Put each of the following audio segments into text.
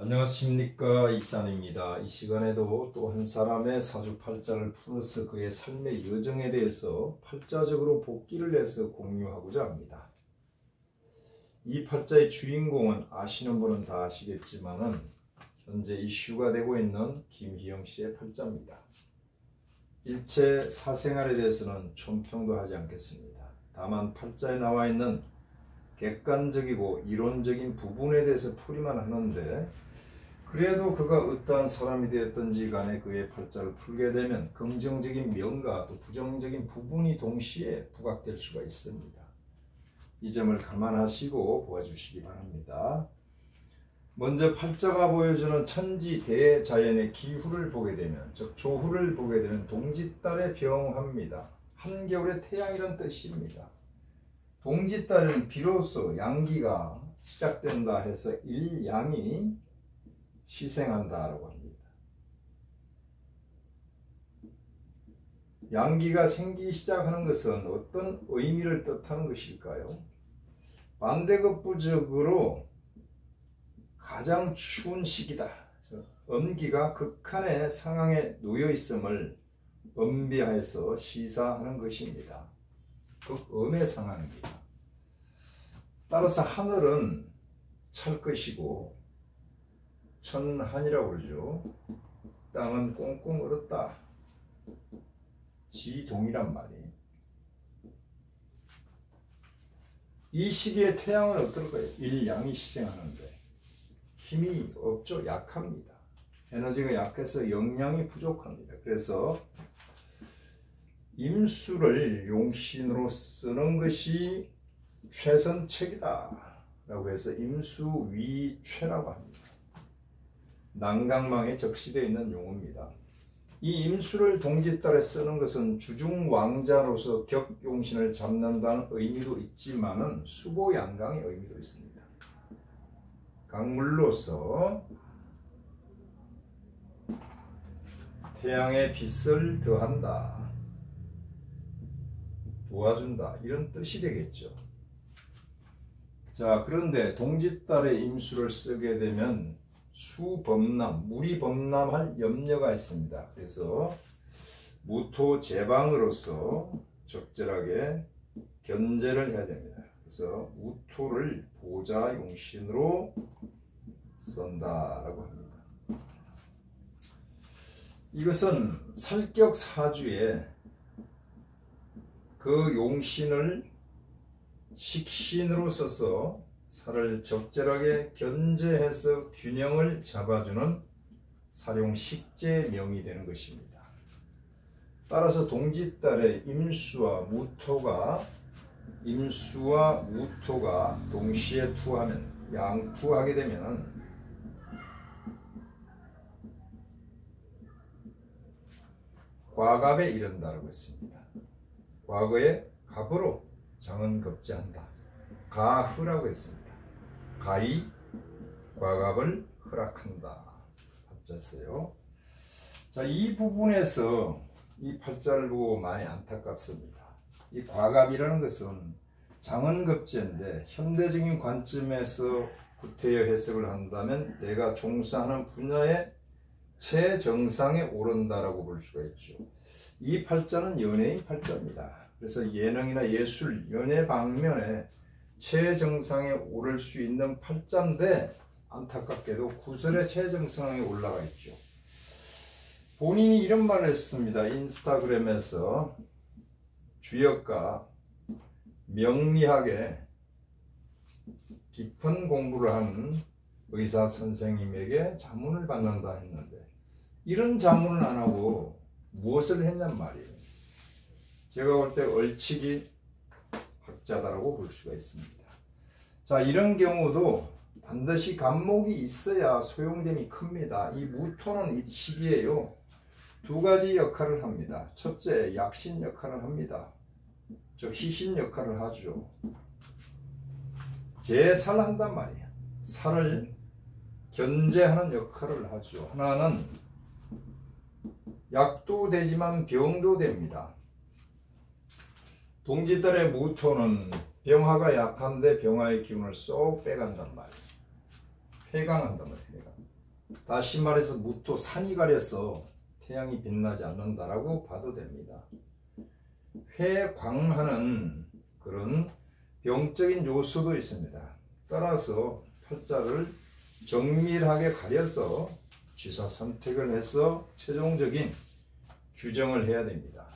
안녕하십니까, 이산입니다. 이 시간에도 또 한 사람의 사주팔자를 풀어서 그의 삶의 여정에 대해서 팔자적으로 복기를 해서 공유하고자 합니다. 이 팔자의 주인공은 아시는 분은 다 아시겠지만은 현재 이슈가 되고 있는 김희영 씨의 팔자입니다. 일체 사생활에 대해서는 촌평도 하지 않겠습니다. 다만 팔자에 나와 있는 객관적이고 이론적인 부분에 대해서 풀이만 하는데, 그래도 그가 어떠한 사람이 되었든지 간에 그의 팔자를 풀게 되면 긍정적인 면과 또 부정적인 부분이 동시에 부각될 수가 있습니다. 이 점을 감안하시고 보아주시기 바랍니다. 먼저 팔자가 보여주는 천지 대자연의 기후를 보게 되면, 즉 조후를 보게 되면 동짓달에 병합니다. 한겨울의 태양이란 뜻입니다. 동짓달은 비로소 양기가 시작된다 해서 일양이 시생한다라고 합니다. 양기가 생기기 시작하는 것은 어떤 의미를 뜻하는 것일까요? 반대급부적으로 가장 추운 시기다. 음기가 극한의 상황에 놓여 있음을 음비하여서 시사하는 것입니다. 극음의 상황입니다. 따라서 하늘은 찰 것이고 천한이라고 그러죠. 땅은 꽁꽁 얼었다. 지동이란 말이. 이 시기에 태양은 어떨까요? 일양이 시생하는데 힘이 없죠. 약합니다. 에너지가 약해서 영양이 부족합니다. 그래서 임수를 용신으로 쓰는 것이 최선책이다 라고 해서 임수위최라고 합니다. 난강망에 적시되어 있는 용어입니다. 이 임수를 동짓달에 쓰는 것은 주중왕자로서 격용신을 잡는다는 의미도 있지만은 수보양강의 의미도 있습니다. 강물로서 태양의 빛을 더한다, 도와준다, 이런 뜻이 되겠죠. 자, 그런데 동짓달에 임수를 쓰게 되면 수범람, 물이 범람할 염려가 있습니다. 그래서 무토 제방으로서 적절하게 견제를 해야 됩니다. 그래서 무토를 보좌용신으로 쓴다라고 합니다. 이것은 살격사주에 그 용신을 식신으로 써서 살을 적절하게 견제해서 균형을 잡아주는 사용식재명이 되는 것입니다. 따라서 동짓달에 임수와 무토가 동시에 투하면, 양투하게 되면 과갑에 이른다라고 했습니다. 과거에 갑으로 장은 급제한다. 가흐라고 했습니다. 가히 과갑을 허락한다. 팔자였어요. 자, 이 부분에서 이 팔자를 보고 많이 안타깝습니다. 이 과갑이라는 것은 장은급제인데 현대적인 관점에서 구태여 해석을 한다면 내가 종사하는 분야의 최정상에 오른다라고 볼 수가 있죠. 이 팔자는 연예인 팔자입니다. 그래서 예능이나 예술, 연예 방면에 최정상에 오를 수 있는 팔자인데 안타깝게도 구설의 최정상에 올라가 있죠. 본인이 이런 말을 했습니다. 인스타그램에서 주역과 명리학에 깊은 공부를 한 의사 선생님에게 자문을 받는다 했는데, 이런 자문을 안 하고 무엇을 했냔 말이에요. 제가 볼 때 얼치기 학자다라고 볼 수가 있습니다. 자, 이런 경우도 반드시 간목이 있어야 소용됨이 큽니다. 이 무토는 이 시기에요, 두 가지 역할을 합니다. 첫째, 약신 역할을 합니다. 즉 희신 역할을 하죠. 제살한단 말이에요. 살을 견제하는 역할을 하죠. 하나는 약도 되지만 병도 됩니다. 동짓달의 무토는 병화가 약한데 병화의 기운을 쏙 빼간단 말이에요. 폐강한단 말이에요. 다시 말해서 무토 산이 가려서 태양이 빛나지 않는다라고 봐도 됩니다. 회광하는 그런 병적인 요소도 있습니다. 따라서 팔자를 정밀하게 가려서 취사 선택을 해서 최종적인 규정을 해야 됩니다.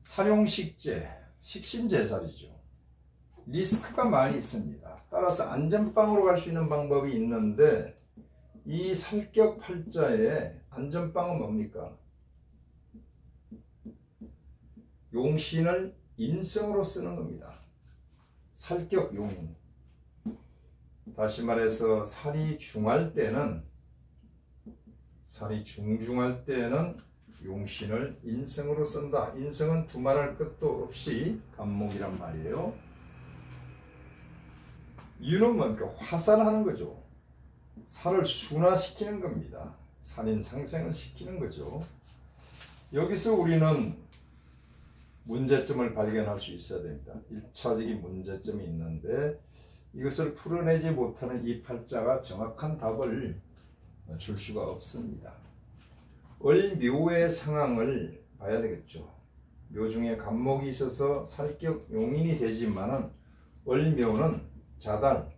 살용식재, 식신제살이죠. 리스크가 많이 있습니다. 따라서 안전빵으로 갈 수 있는 방법이 있는데 이 살격 팔자의 안전빵은 뭡니까? 용신을 인성으로 쓰는 겁니다. 살격 용인. 다시 말해서 살이 중할 때는 중중할 때는 용신을 인성으로 쓴다. 인성은 두말할 것도 없이 간목이란 말이에요. 유는 뭡니까? 화살하는 거죠. 살을 순화시키는 겁니다. 살인 상생을 시키는 거죠. 여기서 우리는 문제점을 발견할 수 있어야 됩니다. 1차적인 문제점이 있는데 이것을 풀어내지 못하는 이 팔자가 정확한 답을 줄 수가 없습니다. 을묘의 상황을 봐야 되겠죠. 묘 중에 간목이 있어서 살격 용인이 되지만은 을묘는 자달,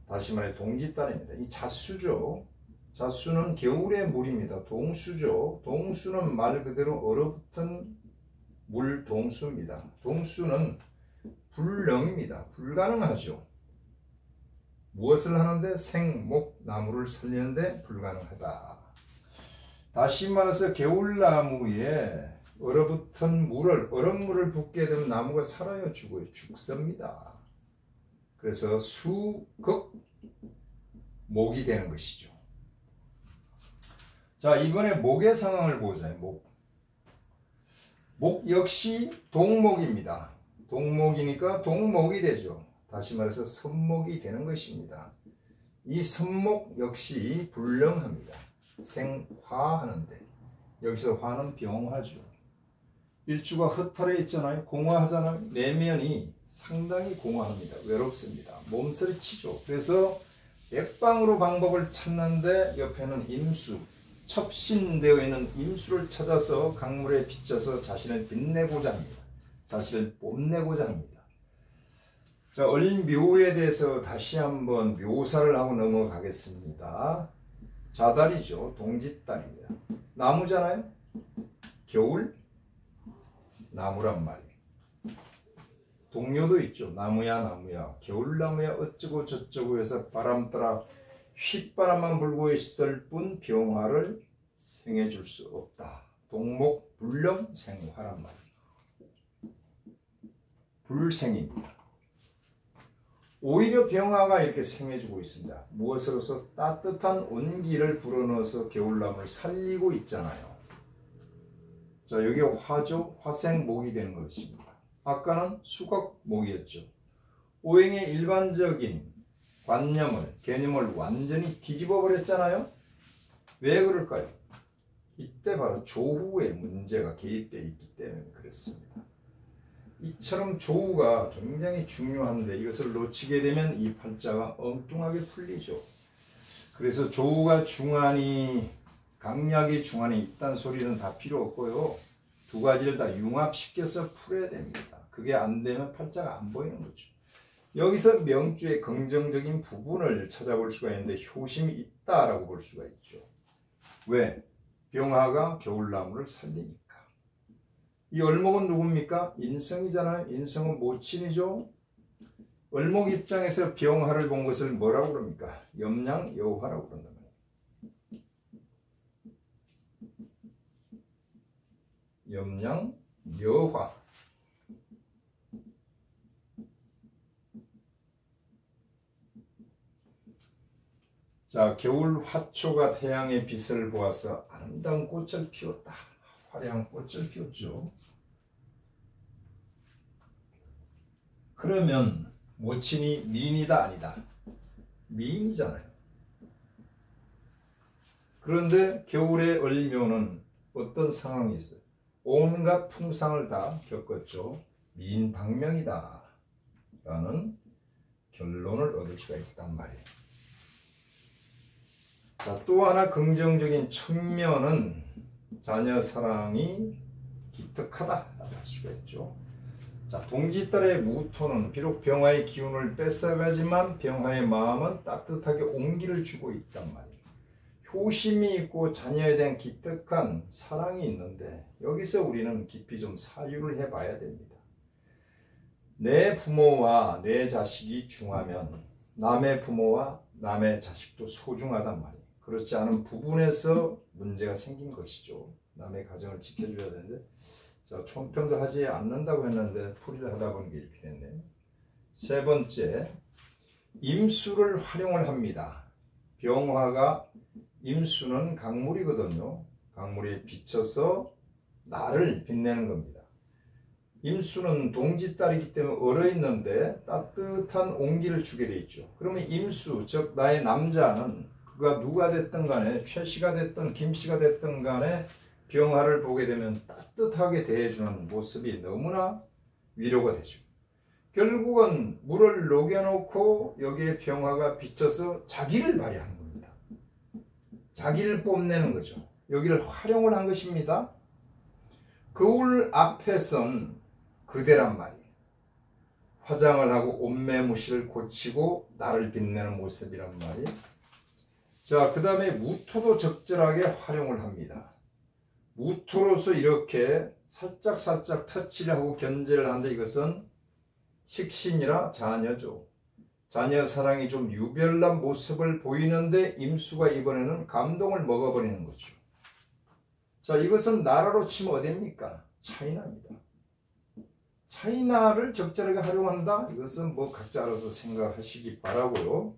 다시 말해 동짓달입니다. 이 자수죠. 자수는 겨울의 물입니다. 동수죠. 동수는 말 그대로 얼어붙은 물 동수입니다. 동수는 불능입니다. 불가능하죠. 무엇을 하는데? 생목, 나무를 살리는데 불가능하다. 다시 말해서 겨울나무에 얼어붙은 물을, 얼음물을 붓게 되면 나무가 살아요? 죽어요? 죽습니다. 그래서 수극 목이 되는 것이죠. 자, 이번에 목의 상황을 보자. 목 역시 동목입니다. 동목이니까 동목이 되죠. 다시 말해서 선목이 되는 것입니다. 이 선목 역시 불능합니다. 생화하는데 여기서 화는 병화죠. 일주가 허탈해 있잖아요. 공화하잖아요. 내면이 상당히 공허합니다. 외롭습니다. 몸서리치죠. 그래서 백방으로 방법을 찾는데 옆에는 임수, 첩신되어 있는 임수를 찾아서 강물에 비춰서 자신을 빛내고자 합니다. 자신을 뽐내고자 합니다. 자, 을묘에 대해서 다시 한번 묘사를 하고 넘어가겠습니다. 자달이죠. 동짓달입니다. 나무잖아요. 겨울 나무란 말이에요. 동료도 있죠. 나무야 나무야 겨울나무야 어쩌고 저쩌고 해서 바람 따라 휘바람만 불고 있을 뿐 병화를 생해줄 수 없다. 동목 불령 생화란 말이에요. 불생입니다. 오히려 병화가 이렇게 생해주고 있습니다. 무엇으로서? 따뜻한 온기를 불어넣어서 겨울나무를 살리고 있잖아요. 자, 여기 화죠. 화생목이 되는 것입니다. 아까는 수각목이었죠. 오행의 일반적인 관념을, 개념을 완전히 뒤집어 버렸잖아요. 왜 그럴까요? 이때 바로 조후의 문제가 개입되어 있기 때문에 그렇습니다. 이처럼 조후가 굉장히 중요한데 이것을 놓치게 되면 이 팔자가 엉뚱하게 풀리죠. 그래서 조후가 중하니 강약이 중하니 이딴 소리는 다 필요 없고요. 두 가지를 다 융합시켜서 풀어야 됩니다. 그게 안 되면 팔자가 안 보이는 거죠. 여기서 명주의 긍정적인 부분을 찾아볼 수가 있는데 효심이 있다라고 볼 수가 있죠. 왜? 병화가 겨울나무를 살리니까. 이 을목은 누굽니까? 인성이잖아요. 인성은 모친이죠. 을목 입장에서 병화를 본 것을 뭐라고 그럽니까? 염량여화라고 그런다. 염량여화. 자, 겨울 화초가 태양의 빛을 보아서 아름다운 꽃을 피웠다. 화려한 꽃을 피웠죠. 그러면 모친이 미인이다 아니다? 미인이잖아요. 그런데 겨울의 을묘는 어떤 상황이 있어요? 온갖 풍상을 다 겪었죠. 미인방명이다 라는 결론을 얻을 수가 있단 말이에요. 자, 자, 또 하나 긍정적인 측면은 자녀 사랑이 기특하다라고 할 수가 있죠. 자, 동짓딸의 무토는 비록 병화의 기운을 뺏어가지만 병화의 마음은 따뜻하게 온기를 주고 있단 말이에요. 효심이 있고 자녀에 대한 기특한 사랑이 있는데 여기서 우리는 깊이 좀 사유를 해봐야 됩니다. 내 부모와 내 자식이 중하면 남의 부모와 남의 자식도 소중하단 말이에요. 그렇지 않은 부분에서 문제가 생긴 것이죠. 남의 가정을 지켜줘야 되는데, 자, 총평도 하지 않는다고 했는데 풀이를 하다 보니까 이렇게 됐네요. 세 번째, 임수를 활용을 합니다. 병화가 임수는 강물이거든요. 강물에 비쳐서 나를 빛내는 겁니다. 임수는 동짓딸이기 때문에 얼어있는데 따뜻한 온기를 주게 돼 있죠. 그러면 임수, 즉 나의 남자는 그가 누가 됐든 간에 최씨가 됐든 김씨가 됐든 간에 병화를 보게 되면 따뜻하게 대해주는 모습이 너무나 위로가 되죠. 결국은 물을 녹여놓고 여기에 병화가 비쳐서 자기를 발휘하는 겁니다. 자기를 뽐내는 거죠. 여기를 활용을 한 것입니다. 거울 앞에선 그대란 말이에요. 화장을 하고 옷매무시를 고치고 나를 빛내는 모습이란 말이에요. 자, 그 다음에 무토도 적절하게 활용을 합니다. 무토로서 이렇게 살짝 터치를 하고 견제를 하는데 이것은 식신이라 자녀죠. 자녀 사랑이 좀 유별난 모습을 보이는데 임수가 이번에는 감동을 먹어버리는 거죠. 자, 이것은 나라로 치면 어디입니까? 차이나입니다. 차이나를 적절하게 활용한다? 이것은 뭐 각자 알아서 생각하시기 바라고요.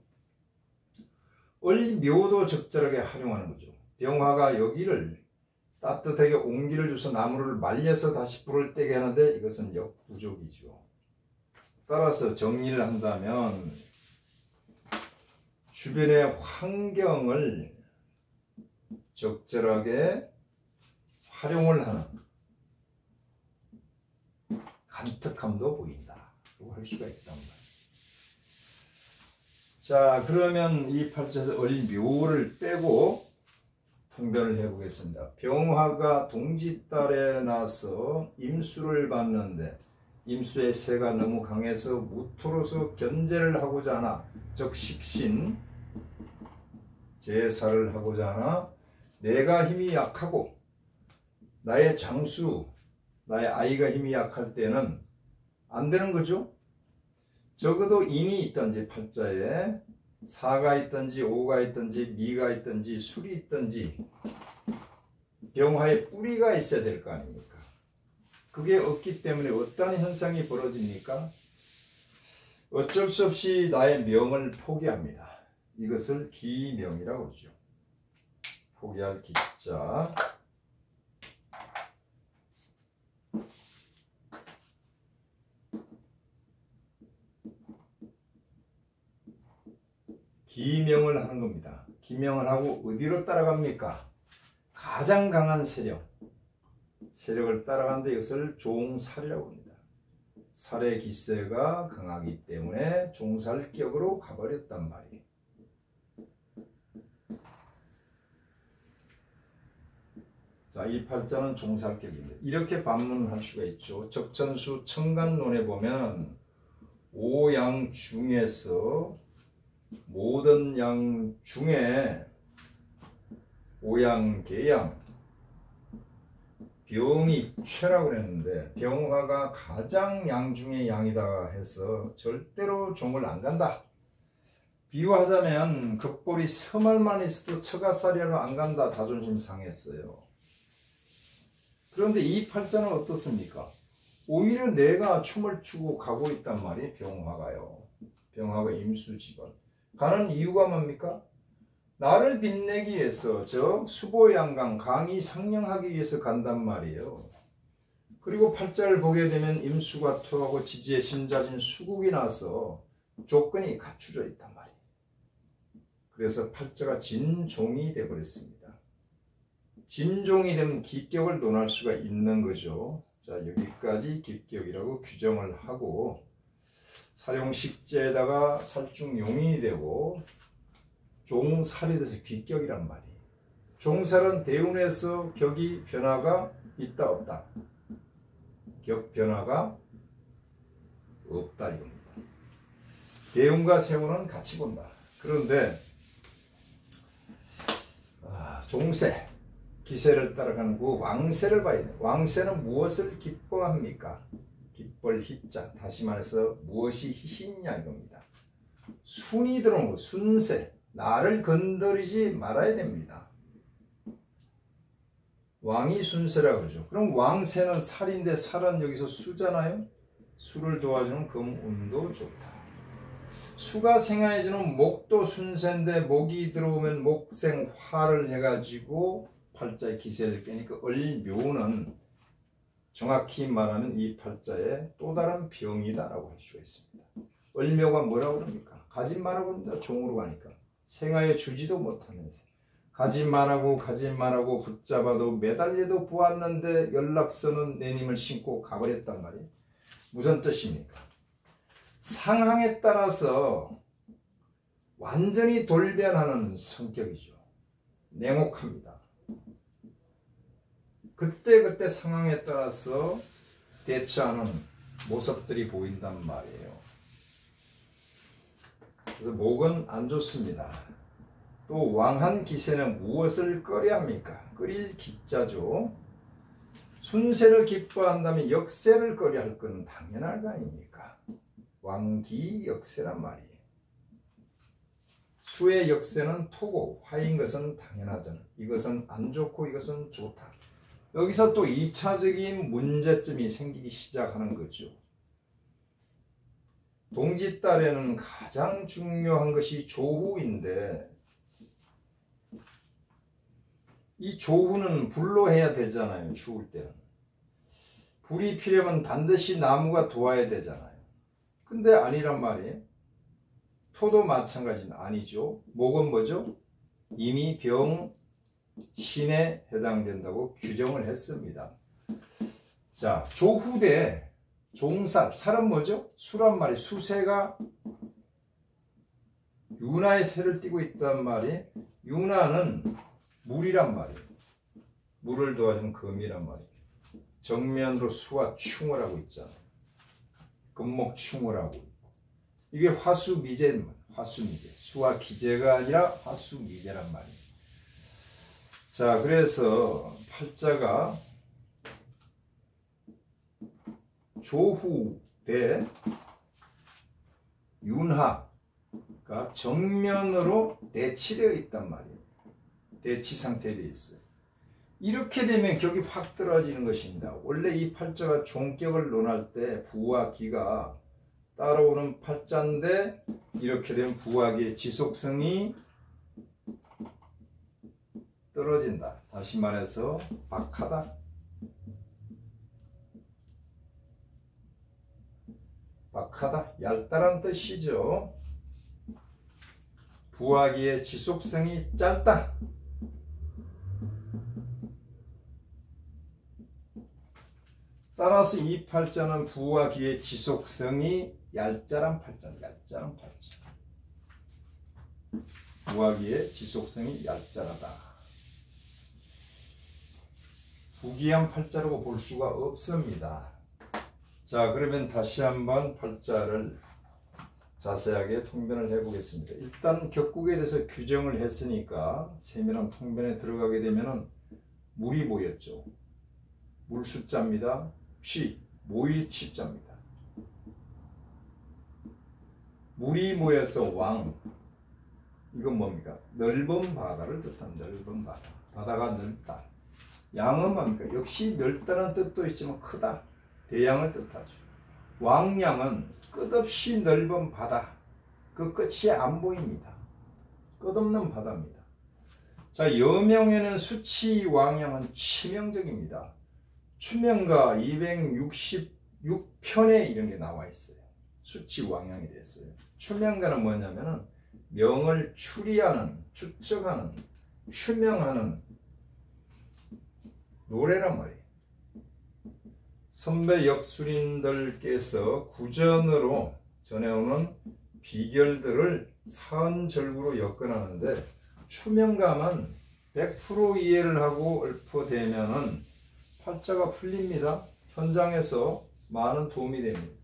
을묘도 적절하게 활용하는 거죠. 병화가 여기를 따뜻하게 온기를 줘서 나무를 말려서 다시 불을 떼게 하는데 이것은 역부족이죠. 따라서 정리를 한다면 주변의 환경을 적절하게 활용을 하는 간특함도 보인다. 라고 할 수가 있단 말이에요. 자, 그러면 이 팔자에서 을묘를 빼고 통변을 해보겠습니다. 병화가 동짓달에 나서 임수를 받는데 임수의 세가 너무 강해서 무토로서 견제를 하고자 하나, 즉 식신 제사를 하고자 하나 내가 힘이 약하고 나의 장수, 나의 아이가 힘이 약할 때는 안 되는 거죠. 적어도 인이 있든지 팔자에 사가 있든지 오가 있든지 미가 있든지 술이 있든지 병화에 뿌리가 있어야 될 거 아닙니까? 그게 없기 때문에 어떤 현상이 벌어집니까? 어쩔 수 없이 나의 명을 포기합니다. 이것을 기명이라고 하죠. 포기할 기자. 기명을 하는 겁니다. 기명을 하고 어디로 따라갑니까? 가장 강한 세력을 따라가는데 이것을 종살이라고 합니다. 살의 기세가 강하기 때문에 종살격으로 가버렸단 말이에요. 자, 이 팔자는 종살격입니다. 이렇게 반문할 수가 있죠. 적천수 청간론에 보면 오양 중에서 모든 양 중에 오양, 계양, 병이 최라고 그랬는데 병화가 가장 양 중에 양이다 해서 절대로 종을 안 간다. 비유하자면 겉볼이 서말만 있어도 처가살이로 안 간다. 자존심 상했어요. 그런데 이 팔자는 어떻습니까? 오히려 내가 춤을 추고 가고 있단 말이에요. 병화가요. 병화가 임수지번. 가는 이유가 뭡니까? 나를 빛내기 위해서, 즉 수보양강, 강이 상령하기 위해서 간단 말이에요. 그리고 팔자를 보게 되면 임수가 토하고 지지에 신자진 수국이 나서 조건이 갖추져 있단 말이에요. 그래서 팔자가 진종이 되어버렸습니다. 진종이 되면 기격을 논할 수가 있는 거죠. 자, 여기까지 기격이라고 규정을 하고 사룡식재에다가 살중용인이 되고 종살이 돼서 귀격이란 말이에요. 종살은 대운에서 격이 변화가 있다 없다. 격 변화가 없다 이겁니다. 대운과 세운은 같이 본다. 그런데 종세, 기세를 따라가는 그 왕세를 봐야 돼. 왕세는 무엇을 기뻐합니까? 기쁠 희자. 다시 말해서 무엇이 희신냐 이겁니다. 순이 들어오는 거, 순세. 나를 건드리지 말아야 됩니다. 왕이 순세라고 그러죠. 그럼 왕세는 살인데 살은 여기서 수잖아요. 수를 도와주는 금운도 좋다. 수가 생화해주는 목도 순세인데 목이 들어오면 목생화를 해가지고 팔자의 기세를 깨니까 을묘는 정확히 말하면 이 팔자의 또 다른 병이다라고 할 수가 있습니다. 을묘가 뭐라고 그럽니까? 가지 말라고 합니다. 종으로 가니까. 생화해 주지도 못하면서 가지 말라고 붙잡아도 매달려도 보았는데 연락서는 내님을 신고 가버렸단 말이에요. 무슨 뜻입니까? 상황에 따라서 완전히 돌변하는 성격이죠. 냉혹합니다. 그때그때 상황에 따라서 대처하는 모습들이 보인단 말이에요. 그래서 목은 안 좋습니다. 또 왕한 기세는 무엇을 끓여야 합니까? 끓일 기자죠. 순세를 기뻐한다면 역세를 끓여야 할 것은 당연할 거 아닙니까? 왕기 역세란 말이에요. 수의 역세는 토고 화인 것은 당연하잖아. 이것은 안 좋고 이것은 좋다. 여기서 또 2차적인 문제점이 생기기 시작하는 거죠. 동짓달에는 가장 중요한 것이 조후인데 이 조후는 불로 해야 되잖아요. 죽을 때는. 불이 필요하면 반드시 나무가 도와야 되잖아요. 근데 아니란 말이에요. 토도 마찬가지는 아니죠. 목은 뭐죠? 이미 병신에 해당된다고 규정을 했습니다. 자, 조후대 종살, 살은 뭐죠? 수란 말이 수세가 윤화의 세를 띠고 있단 말이 윤화는 물이란 말이에요. 물을 도와주는 금이란 말이에요. 정면으로 수와 충을 하고 있잖아요. 금목충을 하고 있고. 이게 화수미제, 화수미제. 수와 기제가 아니라 화수미제란 말이에요. 자, 그래서 팔자가 조후 대 윤하가 정면으로 대치되어 있단 말이에요. 대치 상태에 되어 있어요. 이렇게 되면 격이 확 떨어지는 것입니다. 원래 이 팔자가 종격을 논할 때 부와 기가 따라오는 팔자인데 이렇게 되면 부와 기의 지속성이 떨어진다. 다시 말해서 박하다. 박하다. 얇다란 뜻이죠. 부와 기의 지속성이 짧다. 따라서 이 팔자는 부와 기의 지속성이 얄짤한 팔자입니다. 얄짤한 팔자. 부와 기의 지속성이 얄짤하다. 부기한 팔자라고 볼 수가 없습니다. 자, 그러면 다시 한번 팔자를 자세하게 통변을 해보겠습니다. 일단 격국에 대해서 규정을 했으니까 세밀한 통변에 들어가게 되면은 물이 모였죠. 물 숫자입니다. 취, 모일 취자입니다. 물이 모여서 왕, 이건 뭡니까? 넓은 바다를 뜻한 넓은 바다. 바다가 넓다. 양은 뭡니까? 역시 넓다는 뜻도 있지만 크다. 대양을 뜻하죠. 왕양은 끝없이 넓은 바다. 그 끝이 안 보입니다. 끝없는 바다입니다. 자, 여명에는 수치 왕양은 치명적입니다. 추명가 266편에 이런 게 나와 있어요. 수치 왕양이 됐어요. 추명가는 뭐냐면은 명을 추리하는, 추측하는, 추명하는 노래란 말이에요. 선배 역술인들께서 구전으로 전해오는 비결들을 사은절구로 엮어나는데 추명감은 100% 이해를 하고 읊어대면은 팔자가 풀립니다. 현장에서 많은 도움이 됩니다.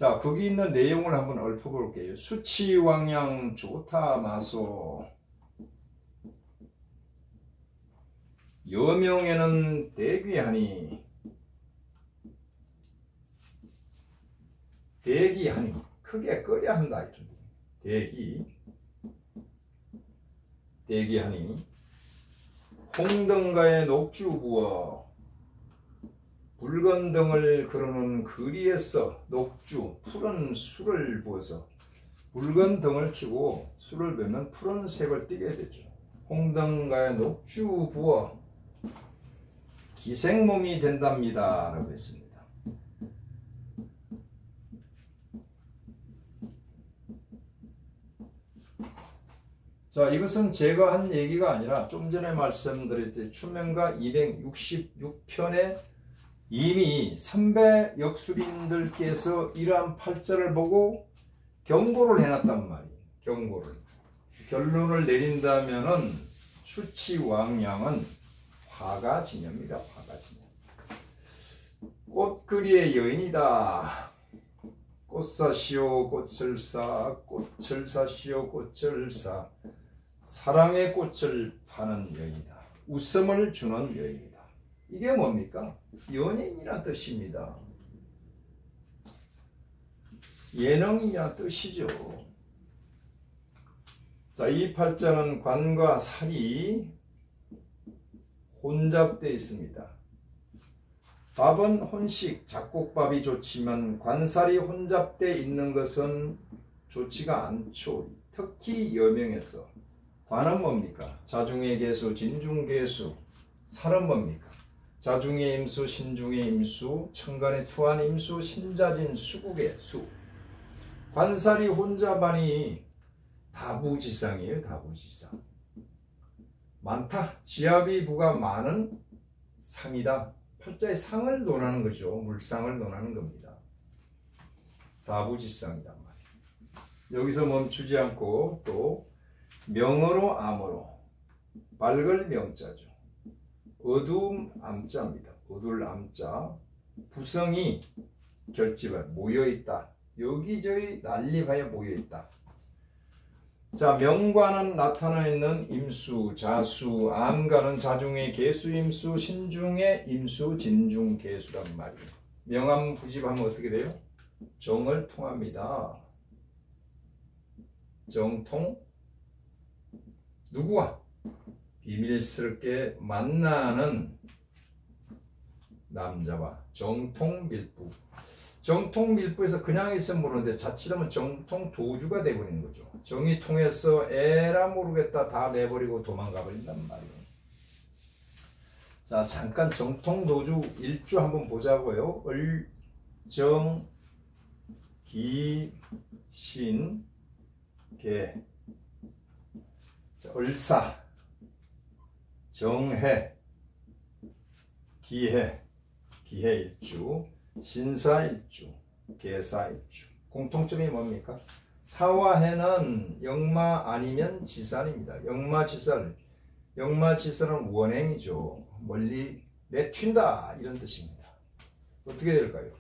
자, 거기 있는 내용을 한번 읊어볼게요. 수치왕양 좋다 마소. 여명에는 대귀하니. 대기하니. 크게 끓여 한다. 이런 뜻. 대기하니. 홍등가에 녹주 부어. 붉은 등을 그르는 거리에서 녹주, 푸른 술을 부어서 붉은 등을 켜고 술을 부으면 푸른 색을 띠게 되죠. 홍등가에 녹주 부어 기생몸이 된답니다. 라고 했습니다. 자, 이것은 제가 한 얘기가 아니라 좀 전에 말씀드렸듯이 추명가 266편에 이미 선배 역술인들께서 이러한 팔자를 보고 경고를 해놨단 말이에요. 경고를. 결론을 내린다면은 수치왕양은 화가지녀입니다. 화가지녀. 꽃거리의 여인이다. 꽃사시오 꽃을 사, 꽃을 사시오 꽃을 사. 사랑의 꽃을 파는 여인이다. 웃음을 주는 여인이다. 이게 뭡니까? 연예인이란 뜻입니다. 예능이란 뜻이죠. 자, 이 팔자는 관과 살이 혼잡되어 있습니다. 밥은 혼식, 잡곡밥이 좋지만 관살이 혼잡되어 있는 것은 좋지가 않죠. 특히 여명에서. 관은 뭡니까? 자중의 개수, 진중 개수. 살은 뭡니까? 자중의 임수, 신중의 임수, 천간의 투한 임수, 신자진 수국의 수. 관살이 혼잡하니 다부지상이에요. 다부지상. 많다. 지압이 부가 많은 상이다. 팔자의 상을 논하는 거죠. 물상을 논하는 겁니다. 다부지상이란 말이에요. 여기서 멈추지 않고 또 명어로 암어로 밝을 명자죠. 어두움 암자입니다. 어두울 암자. 부성이 결집을 모여있다. 여기저기 난립하여 모여있다. 자, 명관은 나타나 있는 임수, 자수, 암가는 자중의 개수 임수, 신중의 임수, 진중 개수란 말이에요. 명암 부집하면 어떻게 돼요? 정을 통합니다. 정통. 누구와? 비밀스럽게 만나는 남자와 정통밀부. 정통밀부에서 그냥 있으면 모르는데 자칫하면 정통도주가 되어버리는 거죠. 정이 통해서 에라 모르겠다 다 내버리고 도망가 버린단 말이에요. 자, 잠깐 정통도주 일주 한번 보자고요. 을, 정, 기, 신, 개. 자, 을사, 정해, 기해, 기해일주, 신사일주, 계사일주. 공통점이 뭡니까? 사와 해는 역마 아니면 지살입니다. 역마지살. 역마지살은 원행이죠. 멀리 내튄다 이런 뜻입니다. 어떻게 될까요?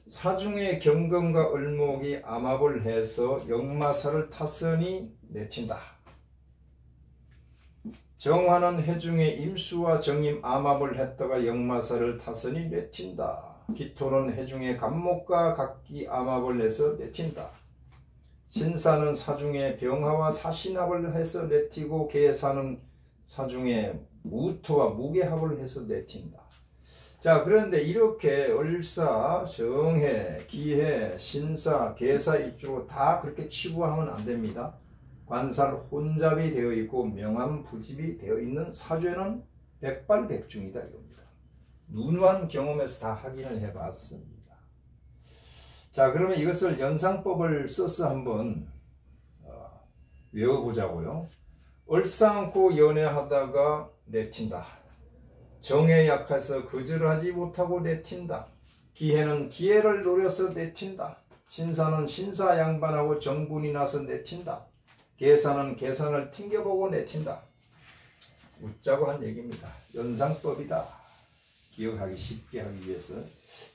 사중의 경건과 을목이 암합을 해서 역마살을 탔으니 내튄다. 정화는 해중의 임수와 정임 암합을 했다가 역마살을 탔으니 내튄다. 기토는 해중의 간목과 각기 암합을 해서 내튄다. 신사는 사중의 병화와 사신합을 해서 내튀고 계사는 사중의 무토와 무계합을 해서 내튄다. 자, 그런데 이렇게 을사, 정해, 기해, 신사, 계사 일주로 다 그렇게 치부하면 안 됩니다. 관살 혼잡이 되어 있고 명암 부집이 되어 있는 사주에는 백발백중이다 이겁니다. 누누한 경험에서 다 확인을 해봤습니다. 자, 그러면 이것을 연상법을 써서 한번 외워보자고요. 얼싸안고 연애하다가 내튄다. 정에 약해서 거절하지 못하고 내튄다. 기해는 기회를 노려서 내튄다. 신사는 신사 양반하고 정분이 나서 내튄다. 계산은 계산을 튕겨보고 내튄다. 웃자고 한 얘기입니다. 연상법이다. 기억하기 쉽게 하기 위해서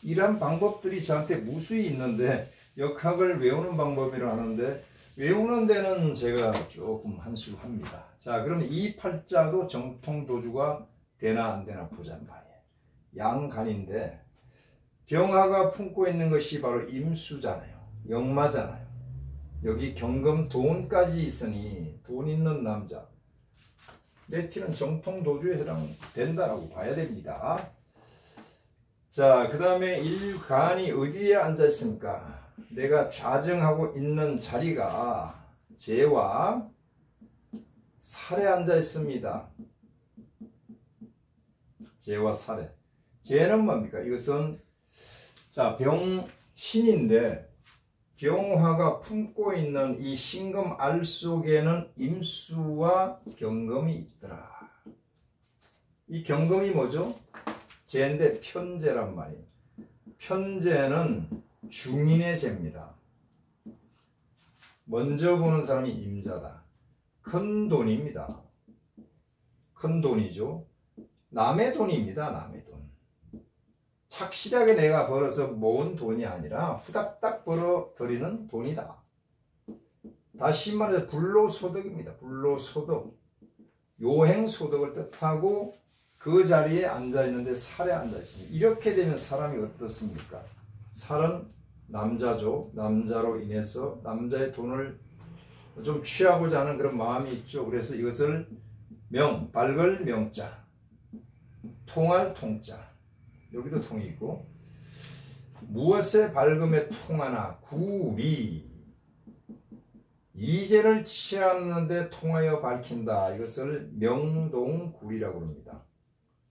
이러한 방법들이 저한테 무수히 있는데 역학을 외우는 방법이라 하는데 외우는 데는 제가 조금 한수합니다. 자, 그럼 이 팔자도 정통도주가 되나 안 되나 보자는 말이에요. 양간인데 병화가 품고 있는 것이 바로 임수잖아요. 역마잖아요. 여기 경금 돈까지 있으니 돈 있는 남자. 내티는 정통도주에 해당된다라고 봐야 됩니다. 자, 그 다음에 일간이 어디에 앉아 있습니까? 내가 좌정하고 있는 자리가 재와 살에 앉아 있습니다. 재와 살에. 재는 뭡니까? 이것은 자, 병신인데 병화가 품고 있는 이 신금 알 속에는 임수와 경금이 있더라. 이 경금이 뭐죠? 재인데 편재란 말이에요. 편재는 중인의 재입니다. 먼저 보는 사람이 임자다. 큰 돈입니다. 큰 돈이죠. 남의 돈입니다. 남의 돈. 착실하게 내가 벌어서 모은 돈이 아니라 후닥닥 벌어들이는 돈이다. 다시 말해서 불로소득입니다. 불로소득. 요행소득을 뜻하고 그 자리에 앉아있는데 살에 앉아있습니다. 이렇게 되면 사람이 어떻습니까? 살은 남자죠. 남자로 인해서 남자의 돈을 좀 취하고자 하는 그런 마음이 있죠. 그래서 이것을 밝을 명자, 통할 통자, 여기도 통이 있고, 무엇에 밝음에 통하나 구리, 이재를 취하는데 통하여 밝힌다. 이것을 명동구리라고 합니다.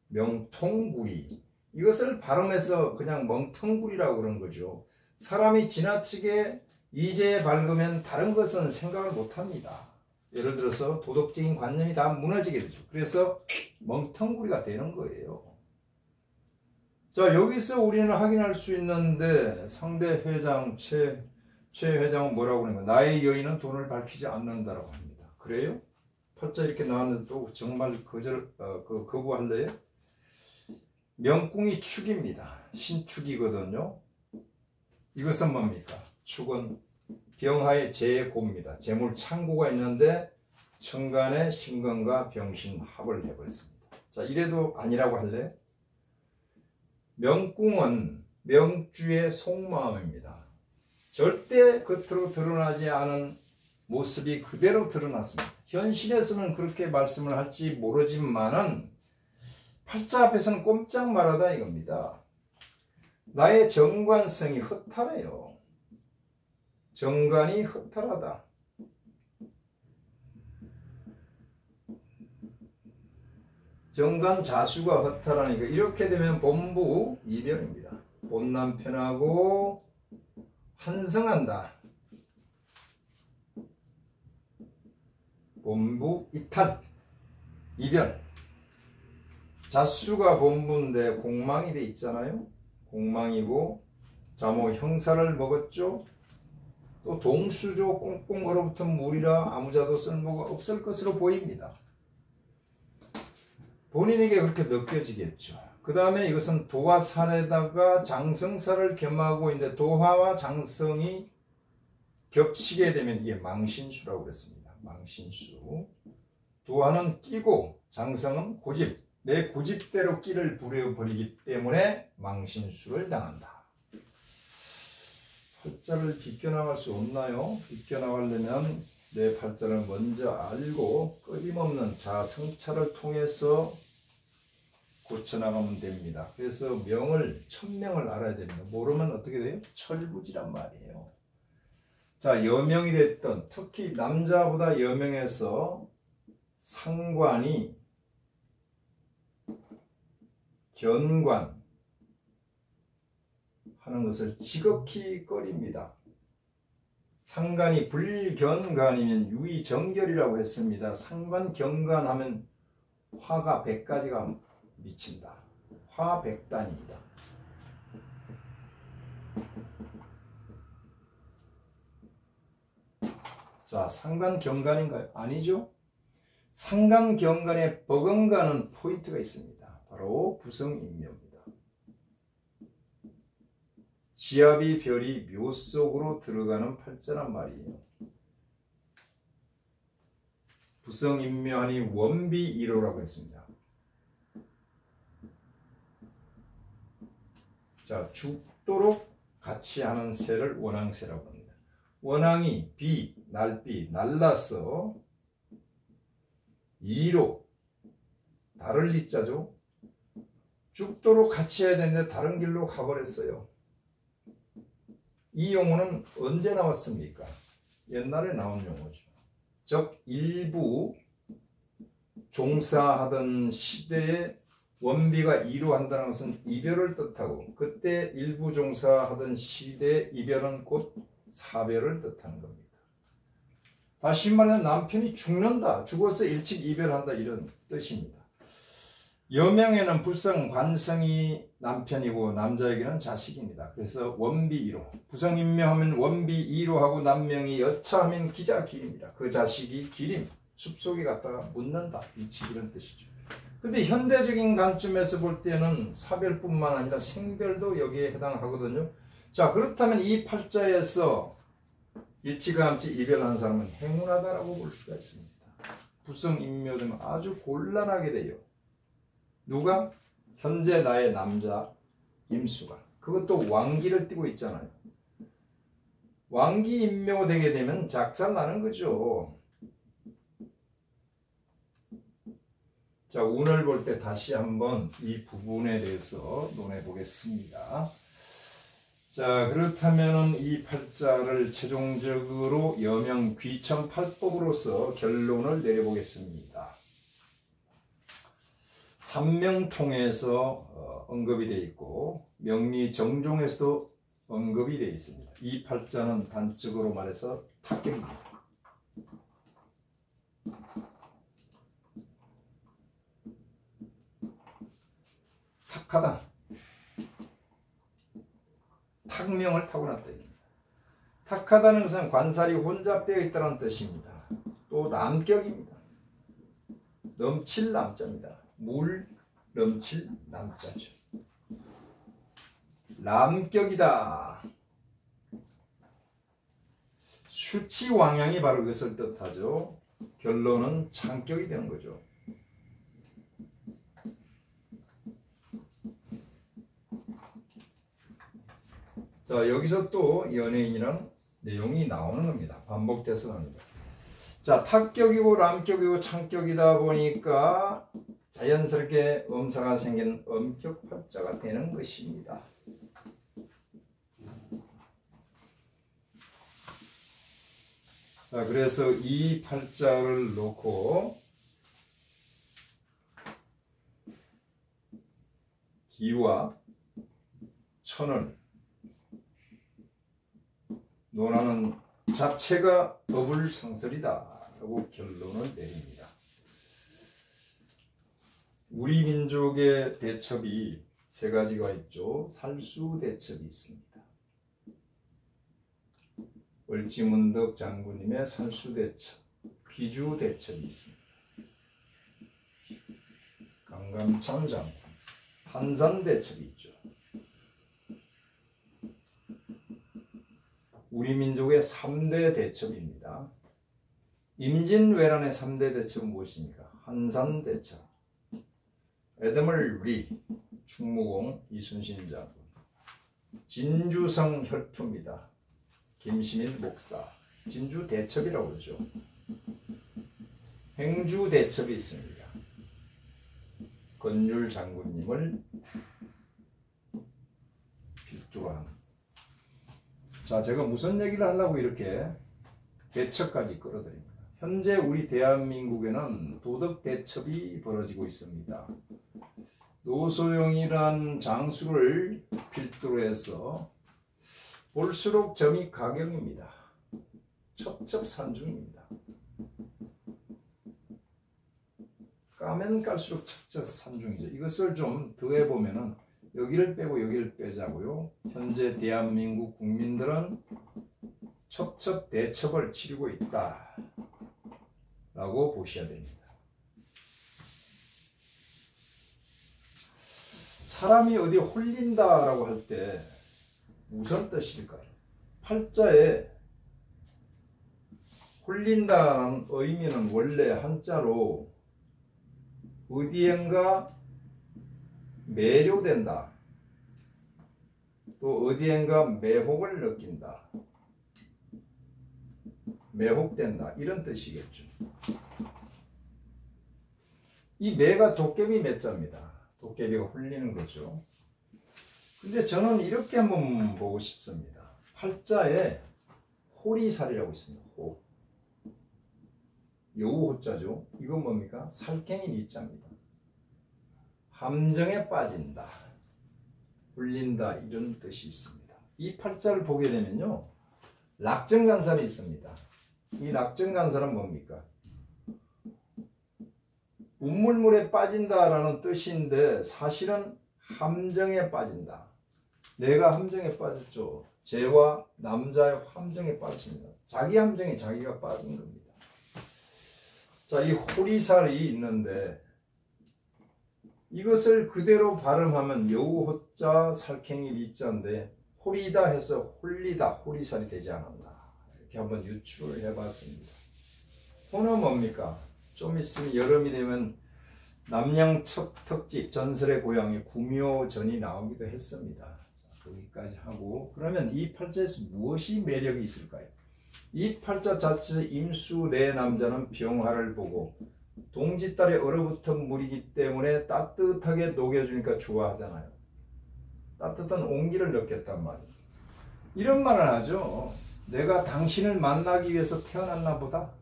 명통구리. 이것을 발음해서 그냥 멍텅구리라고 그러는 거죠. 사람이 지나치게 이재에 밝으면 다른 것은 생각을 못합니다. 예를 들어서 도덕적인 관념이 다 무너지게 되죠. 그래서 멍텅구리가 되는 거예요. 자, 여기서 우리는 확인할 수 있는데 상대 회장, 최 회장은 뭐라고 하는 거야? 나의 여인은 돈을 밝히지 않는다라고 합니다. 그래요? 팔자 이렇게 나왔는데 또 정말 거부할래요? 명궁이 축입니다. 신축이거든요. 이것은 뭡니까? 축은 병화의 재고입니다. 재물 창고가 있는데 천간에 신금과 병신 합을 해버렸습니다. 자, 이래도 아니라고 할래? 명궁은 명주의 속마음입니다. 절대 겉으로 드러나지 않은 모습이 그대로 드러났습니다. 현실에서는 그렇게 말씀을 할지 모르지만은 팔자 앞에서는 꼼짝 말하다 이겁니다. 나의 정관성이 허탈해요. 정관이 허탈하다. 정관 자수가 허탈하니까 이렇게 되면 본부 이별입니다. 본 남편하고 환승한다. 본부 이탈, 이별. 자수가 본부인데 공망이 돼 있잖아요. 공망이고 자뭐 형사를 먹었죠. 또 동수조 꽁꽁 얼어붙은 물이라 아무자도 쓸모가 없을 것으로 보입니다. 본인에게 그렇게 느껴지겠죠. 그 다음에 이것은 도화 살에다가 장성살을 겸하고 있는데 도화와 장성이 겹치게 되면 이게 망신수라고 그랬습니다. 망신수. 도화는 끼고 장성은 고집. 내 고집대로 끼를 부려버리기 때문에 망신수를 당한다. 팔자를 비껴나갈 수 없나요? 비껴나가려면 내 팔자를 먼저 알고 끊임없는 자성찰을 통해서 고쳐나가면 됩니다. 그래서 천명을 알아야 됩니다. 모르면 어떻게 돼요? 철부지란 말이에요. 자, 여명이 됐던, 특히 남자보다 여명에서 상관이 견관 하는 것을 지극히 꺼립니다. 상관이 불견관이면 유의정결이라고 했습니다. 상관 견관하면 화가 100가지가 미친다. 화백단입니다. 자, 상간경간인가요? 아니죠. 상간경간에 버금가는 포인트가 있습니다. 바로 부성인묘입니다. 지압이 별이 묘 속으로 들어가는 팔자란 말이에요. 부성인묘하니 원비일호라고 했습니다. 자, 죽도록 같이 하는 새를 원앙새라고 합니다. 원앙이 비, 날비, 날라서 이로, 다를 이자죠. 죽도록 같이 해야 되는데 다른 길로 가버렸어요. 이 용어는 언제 나왔습니까? 옛날에 나온 용어죠. 즉 일부 종사하던 시대에 원비가 이로 한다는 것은 이별을 뜻하고, 그때 일부 종사하던 시대의 이별은 곧 사별을 뜻하는 겁니다. 다시 말하면 남편이 죽는다, 죽어서 일찍 이별한다, 이런 뜻입니다. 여명에는 불성, 관성이 남편이고 남자에게는 자식입니다. 그래서 원비이로, 부성인묘하면 원비이로하고 남명이 여차하면 기자길입니다. 그 자식이 기림, 숲속에 갔다가 묻는다, 일찍, 이런 뜻이죠. 근데 현대적인 관점에서 볼 때는 사별뿐만 아니라 생별도 여기에 해당하거든요. 자, 그렇다면 이 팔자에서 일찌감치 이별한 사람은 행운하다라고 볼 수가 있습니다. 부성인묘되면 아주 곤란하게 돼요. 누가? 현재 나의 남자 임수가. 그것도 왕기를 띠고 있잖아요. 왕기 인묘되게 되면 작살나는 거죠. 자, 운을 볼 때 다시 한번 이 부분에 대해서 논해 보겠습니다. 자, 그렇다면 이 팔자를 최종적으로 여명 귀천 팔법으로서 결론을 내려보겠습니다. 삼명통에서 언급이 되어 있고 명리정종에서도 언급이 되어 있습니다. 이 팔자는 단적으로 말해서 탁격입니다. 탁하다. 탁명을 타고났다. 탁하다는 것은 관살이 혼잡되어 있다는 뜻입니다. 또 남격입니다. 넘칠 남자입니다. 물 넘칠 남자죠. 남격이다. 수치왕양이 바로 그것을 뜻하죠. 결론은 창격이 되는 거죠. 자, 여기서 또 연예인이라는 내용이 나오는 겁니다. 반복돼서 나옵니다. 자, 탁격이고 남격이고 창격이다 보니까 자연스럽게 음사가 생긴 음격팔자가 되는 것입니다. 자, 그래서 이 팔자를 놓고 기와 천을 논하는 자체가 어불성설이다 라고 결론을 내립니다. 우리 민족의 대첩이 세 가지가 있죠. 살수대첩이 있습니다. 을지문덕 장군님의 살수대첩, 귀주대첩이 있습니다. 강감찬 장군, 한산대첩이 있죠. 우리 민족의 3대 대첩입니다. 임진왜란의 3대 대첩은 무엇입니까? 한산대첩, 에드멀리, 충무공, 이순신 장군, 진주성 혈투입니다. 김시민 목사, 진주대첩이라고 그러죠. 행주대첩이 있습니다. 건율 장군님을 필두로 한. 자, 제가 무슨 얘기를 하려고 이렇게 대첩까지 끌어들입니다. 현재 우리 대한민국에는 도덕 대첩이 벌어지고 있습니다. 노소영이란 장수를 필두로 해서 볼수록 점이 가경입니다. 첩첩산중입니다. 까면 깔수록 첩첩산중이죠. 이것을 좀 더해보면은 여기를 빼고 여기를 빼자고요. 현재 대한민국 국민들은 첩첩대첩을 치르고 있다 라고 보셔야 됩니다. 사람이 어디 홀린다라고 할 때 무슨 뜻일까요? 팔자에 홀린다는 의미는 원래 한자로 어디엔가 매료된다, 또 어디엔가 매혹을 느낀다, 매혹된다, 이런 뜻이겠죠. 이 매가 도깨비 매자입니다. 도깨비가 홀리는 거죠. 근데 저는 이렇게 한번 보고 싶습니다. 팔자에 호리살이라고 있습니다. 호. 여우호자죠. 이건 뭡니까? 살쾡이 밑자입니다. 함정에 빠진다, 홀린다, 이런 뜻이 있습니다. 이 팔자를 보게 되면요, 락정간살이 있습니다. 이 락정간살은 뭡니까? 운물물에 빠진다라는 뜻인데 사실은 함정에 빠진다. 내가 함정에 빠졌죠. 죄와 남자의 함정에 빠졌습니다. 자기 함정에 자기가 빠진 겁니다. 자, 이 호리살이 있는데 이것을 그대로 발음하면 여우호자 살쾡이 리자인데 호리다 해서 홀리다, 호리살이 되지 않았나, 이렇게 한번 유추를 해봤습니다. 호는 뭡니까? 좀 있으면 여름이 되면 남양첫 특집 전설의 고향이 구묘전이 나오기도 했습니다. 자, 거기까지 하고, 그러면 이 팔자에서 무엇이 매력이 있을까요? 이 팔자 자체 임수 내 남자는 병화를 보고 동짓달에 얼어붙은 물이기 때문에 따뜻하게 녹여주니까 좋아하잖아요. 따뜻한 온기를 느꼈단 말이에요. 이런 말을 하죠. 내가 당신을 만나기 위해서 태어났나 보다.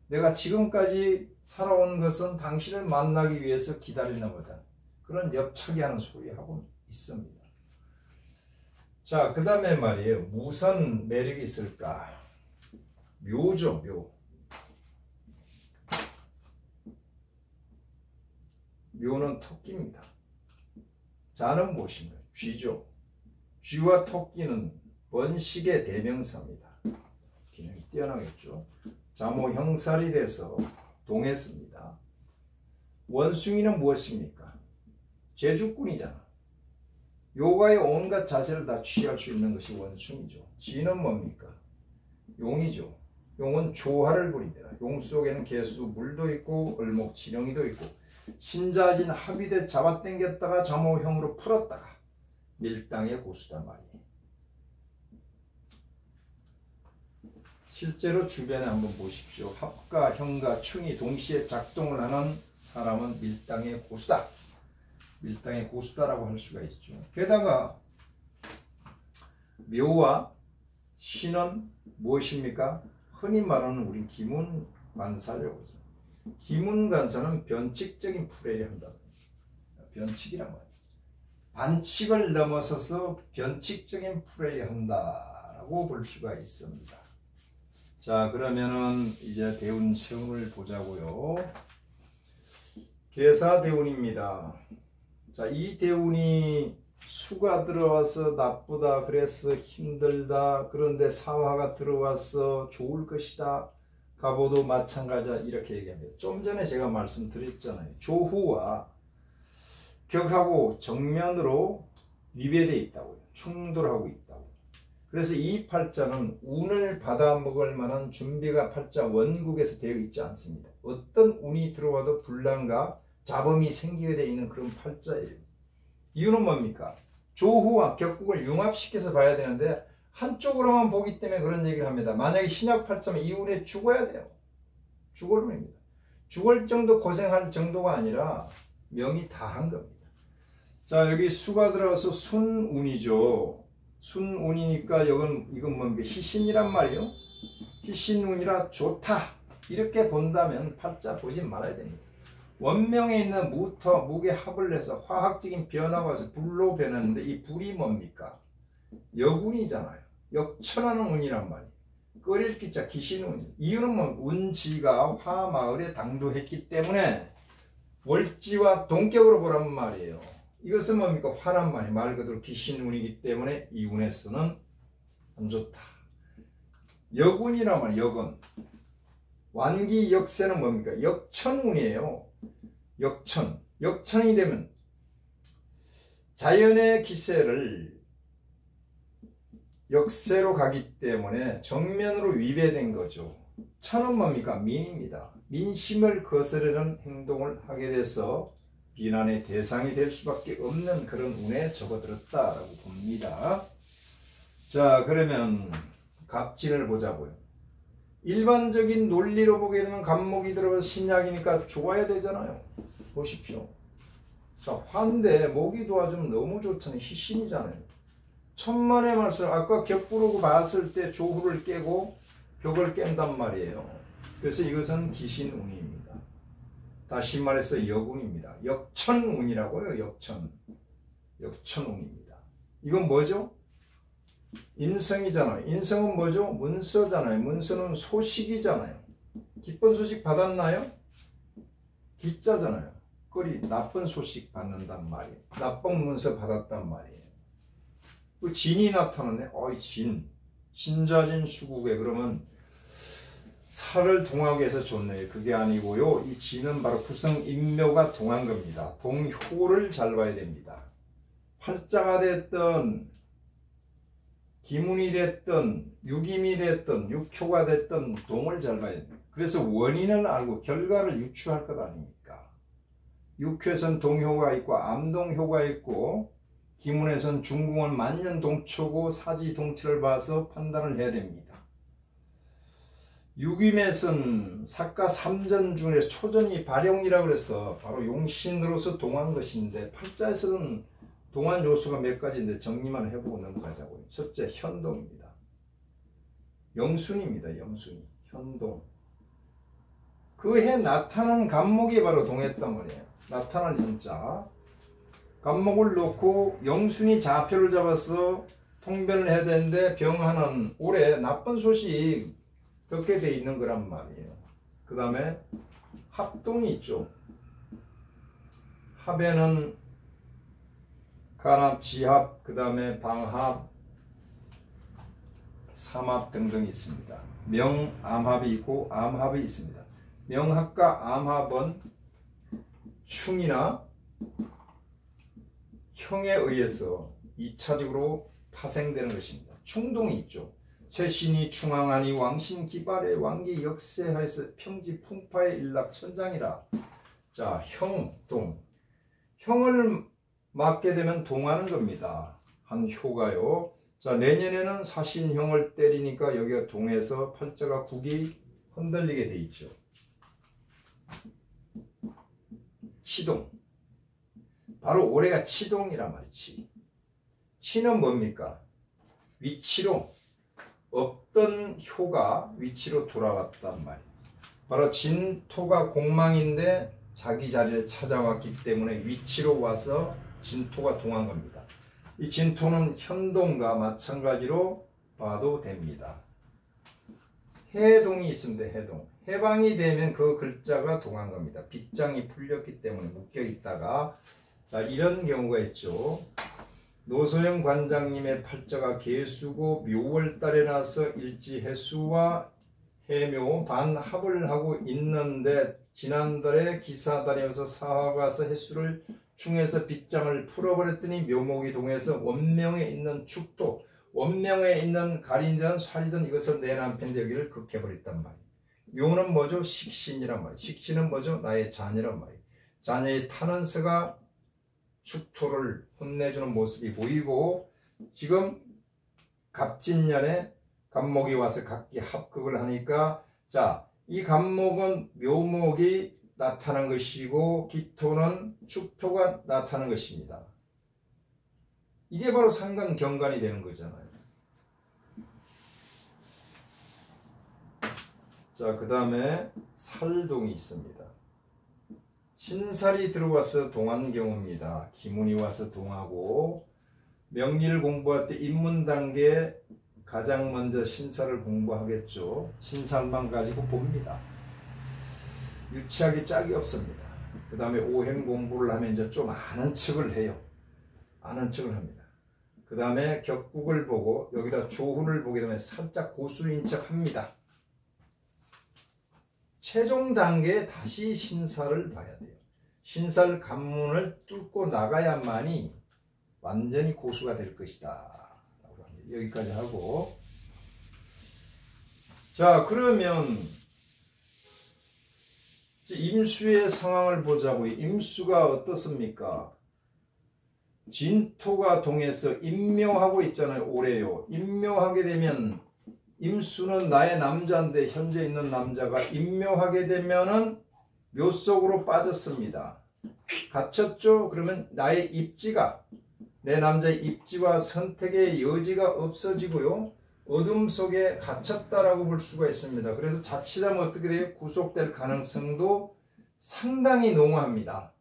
내가 지금까지 살아온 것은 당신을 만나기 위해서 기다리나 보다. 그런 엽차게 하는 소리 하고 있습니다. 자, 그 다음에 말이에요. 무슨 매력이 있을까? 묘죠, 묘. 묘는 토끼입니다. 자는 무엇입니까? 쥐죠. 쥐와 토끼는 번식의 대명사입니다. 기능이 뛰어나겠죠. 자모 형살이 돼서 동했습니다. 원숭이는 무엇입니까? 제주꾼이잖아. 요가의 온갖 자세를 다 취할 수 있는 것이 원숭이죠. 쥐는 뭡니까? 용이죠. 용은 조화를 부립니다. 용 속에는 개수, 물도 있고 을목, 지렁이도 있고 신자진 합의대 잡아당겼다가 자모형으로 풀었다가 밀당의 고수단 말이에요. 실제로 주변에 한번 보십시오. 합과 형과 충이 동시에 작동을 하는 사람은 밀당의 고수다. 밀당의 고수다라고 할 수가 있죠. 게다가 묘와 신은 무엇입니까? 흔히 말하는 우리 기문관사라고 하죠. 기문관사는 변칙적인 플레이를 한다. 변칙이란 말이에요. 반칙을 넘어서서 변칙적인 플레이를 한다라고 볼 수가 있습니다. 자, 그러면은 이제 대운 체험을 보자고요. 계사대운입니다. 자, 이 대운이 수가 들어와서 나쁘다, 그래서 힘들다, 그런데 사화가 들어와서 좋을 것이다, 가보도 마찬가지다, 이렇게 얘기합니다. 좀 전에 제가 말씀드렸잖아요. 조후와 격하고 정면으로 위배되어 있다고요. 충돌하고 있다고. 그래서 이 팔자는 운을 받아먹을 만한 준비가 팔자 원국에서 되어 있지 않습니다. 어떤 운이 들어와도 불란과 잡음이 생기게 되어 있는 그런 팔자예요. 이유는 뭡니까? 조후와 격국을 융합시켜서 봐야 되는데 한쪽으로만 보기 때문에 그런 얘기를 합니다. 만약에 신약 팔자면 이 운에 죽어야 돼요. 죽을 운입니다. 죽을 정도 고생할 정도가 아니라 명이 다한 겁니다. 자, 여기 수가 들어가서 순운이죠. 순운이니까 이건 뭡니까? 희신이란 말이에요. 희신운이라 좋다, 이렇게 본다면 팔자 보지 말아야 됩니다. 원명에 있는 무터, 무게 합을 해서 화학적인 변화가 와서 불로 변하는데 이 불이 뭡니까? 역운이잖아요. 역천하는 운이란 말이에요. 끓일 기자 기신운. 이유는 뭐 운지가 화마을에 당도했기 때문에 월지와 동격으로 보란 말이에요. 이것은 뭡니까? 화란 말이에요. 말 그대로 기신운이기 때문에 이 운에서는 안 좋다. 역운이란 말이에요. 역운. 완기 역세는 뭡니까? 역천운이에요. 역천. 역천이 되면 자연의 기세를 역세로 가기 때문에 정면으로 위배된 거죠. 천은 뭡니까? 민입니다. 민심을 거스르는 행동을 하게 돼서 비난의 대상이 될 수밖에 없는 그런 운에 접어들었다라고 봅니다. 자, 그러면 갑진을 보자고요. 일반적인 논리로 보게 되면 갑목이 들어가서 신약이니까 좋아야 되잖아요. 보십시오. 자, 화인데 목이 도와주면 너무 좋잖아요. 희신이잖아요. 천만의 말씀, 아까 격 부르고 봤을 때 조후를 깨고 격을 깬단 말이에요. 그래서 이것은 기신운입니다. 다시 말해서 역운입니다. 역천운이라고요. 역천. 역천운입니다. 이건 뭐죠? 인성이잖아요. 인성은 뭐죠? 문서잖아요. 문서는 소식이잖아요. 기쁜 소식 받았나요? 기자잖아요. 꼴이 나쁜 소식 받는단 말이에요. 나쁜 문서 받았단 말이에요. 그 진이 나타나네. 어이 진. 신자진 수국에 그러면 살을 동하기 위해서 좋네요. 그게 아니고요. 이 진은 바로 구성인묘가 동한 겁니다. 동효를 잘 봐야 됩니다. 팔자가 됐던 기문이 됐던 육임이 됐던 육효가 됐던 동을 잘 봐야 됩니다. 그래서 원인을 알고 결과를 유추할 것 아닙니까? 육효에선 동효가 있고 암동효가 있고 기문에선 중궁은 만년동초고 사지동치를 봐서 판단을 해야 됩니다. 육임에선 사가 삼전 중에 초전이 발용이라고 해서 바로 용신으로서 동한 것인데 팔자에서는 동한 요소가 몇 가지인데 정리만 해보고 넘어가자고요. 첫째, 현동입니다. 영순입니다. 영순이. 현동. 그 해 나타난 갑목이 바로 동했단 말이에요. 나타난 현자. 갑목을 놓고 영순이 좌표를 잡아서 통변을 해야 되는데 병하는 올해 나쁜 소식 듣게 돼 있는 거란 말이에요. 그 다음에 합동이 있죠. 합에는 간합, 지합, 그 다음에 방합, 삼합 등등이 있습니다. 명암합이 있고 암합이 있습니다. 명합과 암합은 충이나 형에 의해서 2차적으로 파생되는 것입니다. 충동이 있죠. 세신이 충항하니 왕신 기발의 왕기 역세하에서 평지 풍파의 일락천장이라. 자, 형동. 형을 맞게 되면 동하는 겁니다. 한 효가요. 자, 내년에는 사신형을 때리니까 여기가 동해서 팔자가 국이 흔들리게 돼 있죠. 치동. 바로 올해가 치동이란 말이지. 치는 뭡니까? 위치로 없던 효가 위치로 돌아왔단 말이에요. 바로 진토가 공망인데 자기 자리를 찾아왔기 때문에 위치로 와서 진토가 동한 겁니다. 이 진토는 현동과 마찬가지로 봐도 됩니다. 해동이 있습니다. 해동. 해방이 되면 그 글자가 동한 겁니다. 빗장이 풀렸기 때문에 묶여 있다가, 자, 이런 경우가 있죠. 노소영 관장님의 팔자가 개수고 묘월달에 나서 일지해수와 해묘 반합을 하고 있는데 지난달에 기사 다니면서 사화 가서 해수를 충에서 빗장을 풀어버렸더니 묘목이 동해서 원명에 있는 축토, 원명에 있는 가린이든 살이든 이것을 내 남편인데 여기를 극해버렸단 말이에요. 묘는 뭐죠? 식신이란 말이에요. 식신은 뭐죠? 나의 자녀란 말이에요. 자녀의 타는서가 축토를 혼내주는 모습이 보이고, 지금 갑진년에 갑목이 와서 각기 합극을 하니까, 자, 이 갑목은 묘목이 나타난 것이고 기토는 축토가 나타난 것입니다. 이게 바로 상관경관이 되는 거잖아요. 자, 그 다음에 살동이 있습니다. 신살이 들어와서 동한 경우입니다. 기문이 와서 동하고, 명리를 공부할 때 입문 단계에 가장 먼저 신살을 공부하겠죠. 신살만 가지고 봅니다. 유치하기 짝이 없습니다. 그 다음에 오행 공부를 하면 이제 좀 아는 척을 해요. 아는 척을 합니다. 그 다음에 격국을 보고 여기다 조후를 보게 되면 살짝 고수인 척 합니다. 최종 단계에 다시 신사를 봐야 돼요. 신사를 관문을 뚫고 나가야만이 완전히 고수가 될 것이다 라고 합니다. 여기까지 하고, 자 그러면 임수의 상황을 보자고요. 임수가 어떻습니까? 진토가 동해서 임묘하고 있잖아요. 올해요. 임묘하게 되면 임수는 나의 남자인데 현재 있는 남자가 임묘하게 되면은 묘 속으로 빠졌습니다. 갇혔죠? 그러면 나의 입지가, 내 남자의 입지와 선택의 여지가 없어지고요. 어둠 속에 갇혔다라고 볼 수가 있습니다. 그래서 자칫하면 어떻게 돼요? 구속될 가능성도 상당히 농후합니다.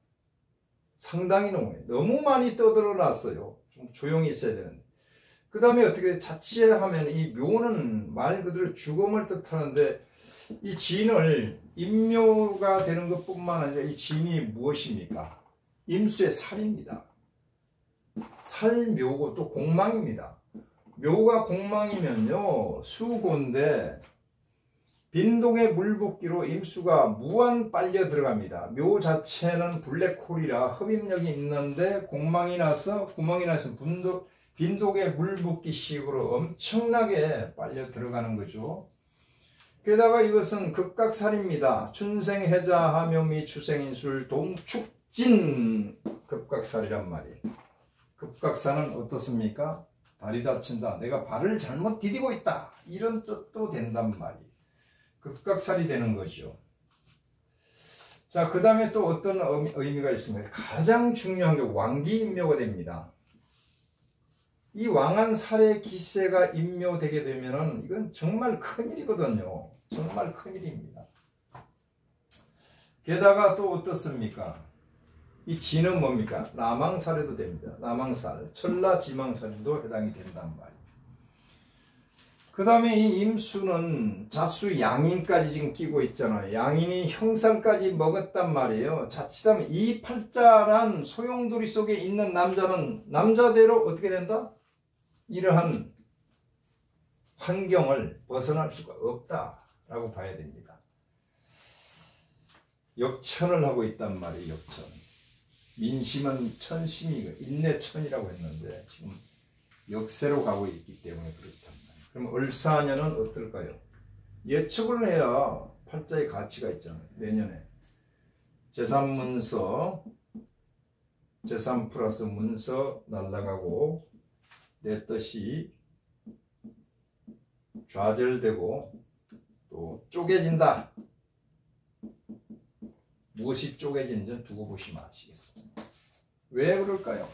상당히 농후해요. 너무 많이 떠들어 놨어요. 좀 조용히 있어야 되는데. 그 다음에 어떻게 자칫하면 이 묘는 말 그대로 죽음을 뜻하는데, 이 진을 임묘가 되는 것뿐만 아니라 이 진이 무엇입니까? 임수의 살입니다. 살묘고 또 공망입니다. 묘가 공망이면요 수고인데 빈동의 물붓기로 임수가 무한 빨려 들어갑니다. 묘 자체는 블랙홀이라 흡입력이 있는데 공망이 나서 구멍이 나서 빈독의 물붓기 식으로 엄청나게 빨려 들어가는 거죠. 게다가 이것은 극각살입니다. 춘생해자 하묘미 추생인술 동축진 극각살이란 말이에요. 극각살은 어떻습니까? 다리 다친다, 내가 발을 잘못 디디고 있다, 이런 뜻도 된단 말이에요. 극각살이 되는 거죠. 자, 그 다음에 또 어떤 의미가 있습니까? 가장 중요한 게 왕기임묘가 됩니다. 이 왕한 살의 기세가 임묘되게 되면은 이건 정말 큰일이거든요. 정말 큰일입니다. 게다가 또 어떻습니까? 이 진은 뭡니까? 남왕살에도 됩니다. 남왕살, 천라지망살에도 해당이 된단 말이에요. 그 다음에 이 임수는 자수 양인까지 지금 끼고 있잖아요. 양인이 형상까지 먹었단 말이에요. 자칫하면 이 팔자란 소용돌이 속에 있는 남자는 남자대로 어떻게 된다? 이러한 환경을 벗어날 수가 없다라고 봐야 됩니다. 역천을 하고 있단 말이에요. 역천. 민심은 천심이 인내천이라고 했는데 지금 역세로 가고 있기 때문에 그렇단 말이에요. 그럼 을사년은 어떨까요? 예측을 해야 팔자의 가치가 있잖아요. 내년에 제3문서, 제3 플러스 문서 날아가고 내 뜻이 좌절되고 또 쪼개진다. 무엇이 쪼개지는지 두고 보시면 아시겠습니다. 왜 그럴까요?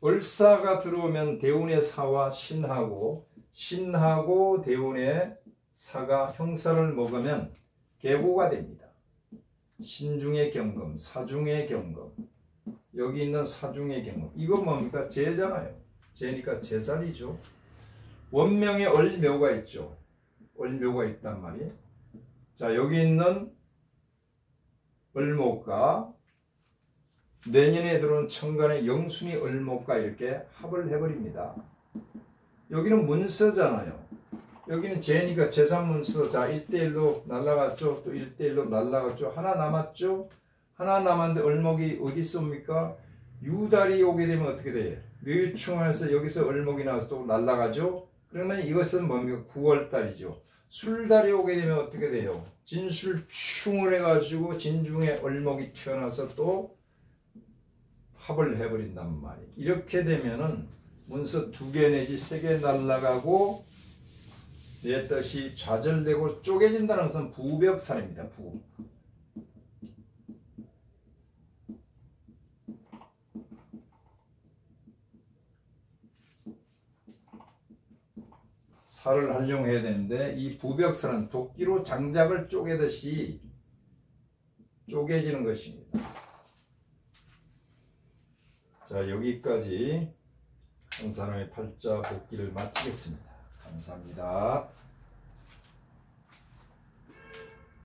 을사가 들어오면 대운의 사와 신하고, 신하고 대운의 사가 형사를 먹으면 계고가 됩니다. 신중의 경금, 사중의 경금, 여기 있는 사중의 경금, 이건 뭡니까? 재잖아요. 재니까 재살이죠. 원명에 을묘가 있죠. 을묘가 있단 말이에요. 자, 여기 있는 을목과 내년에 들어온 천간의 영순이 을목과 이렇게 합을 해버립니다. 여기는 문서잖아요. 여기는 재니까 제3문서. 자, 1대1로 날라갔죠. 또 1대1로 날라갔죠. 하나 남았죠. 하나 남았는데 을목이 어디 있습니까? 유달이 오게 되면 어떻게 돼요? 묘유충에서 여기서 을목이 나와서 또 날라가죠. 그러면 이것은 뭡니까? 9월달이죠. 술달이 오게 되면 어떻게 돼요? 진술충을 해가지고 진중에 을목이 튀어나와서 또 합을 해버린단 말이에요. 이렇게 되면은 문서 2개 내지 3개 날라가고 내 뜻이 좌절되고 쪼개진다는 것은 부벽살입니다. 부. 살을 활용해야 되는데 이 부벽살은 도끼로 장작을 쪼개듯이 쪼개지는 것입니다. 자, 여기까지 한 사람의 팔자 복기를 마치겠습니다. 감사합니다.